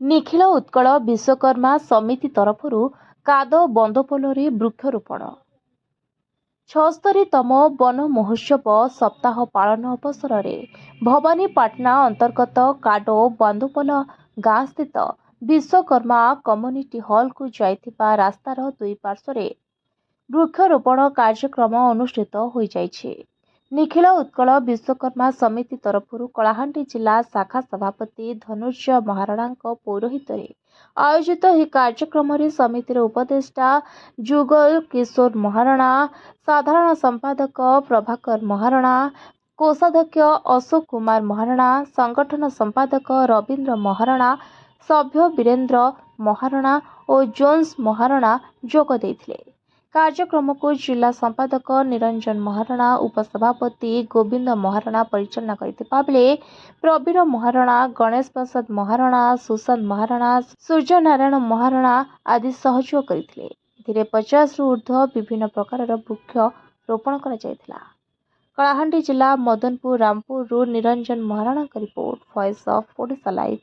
निखिल उत्कल विश्वकर्मा समिति तरफरु काद बंदोपल्लरी वृक्षरोपण 76तम वन महोत्सव सप्ताह पालन अवसर में भवानीपाटना अंतर्गत काडो बंदोपल गाँ स्थित विश्वकर्मा कम्युनिटी हॉल को जाइथिबा रास्तार दुई पार्श्व वृक्षरोपण कार्यक्रम अनुष्ठित हो जाइछे। निखिल उत्कल विश्वकर्मा समिति तरफरु कलाहांडी जिला शाखा सभापति धनुर्य महाराणा पौरोहित आयोजित यह कार्यक्रम में समितिर उपदेष्टा जुगल किशोर महाराणा, साधारण संपादक प्रभाकर महाराणा, कोषाध्यक्ष अशोक कुमार महाराणा, संगठन संपादक रवींद्र महाराणा, सभ्य वीरेंद्र महाराणा और जोन्स महाराणा जोग देथिले। कार्यक्रम को जिला संपादक निरंजन महाराणा, उपसभापति गोविंद महाराणा परिचालना करथिबा बेले प्रवीर महाराणा, गणेश प्रसाद महाराणा, सुशांत महाराणा, सूर्य नारायण महाराणा आदि सहयोग करथिले। एथिरे 50 रु ऊर्ध्व विभिन्न प्रकार वृक्ष रोपण करा जायथिला। कलाहांडी जिला मदनपुर रामपुर निरंजन महाराणा का report, voice of Odisha live.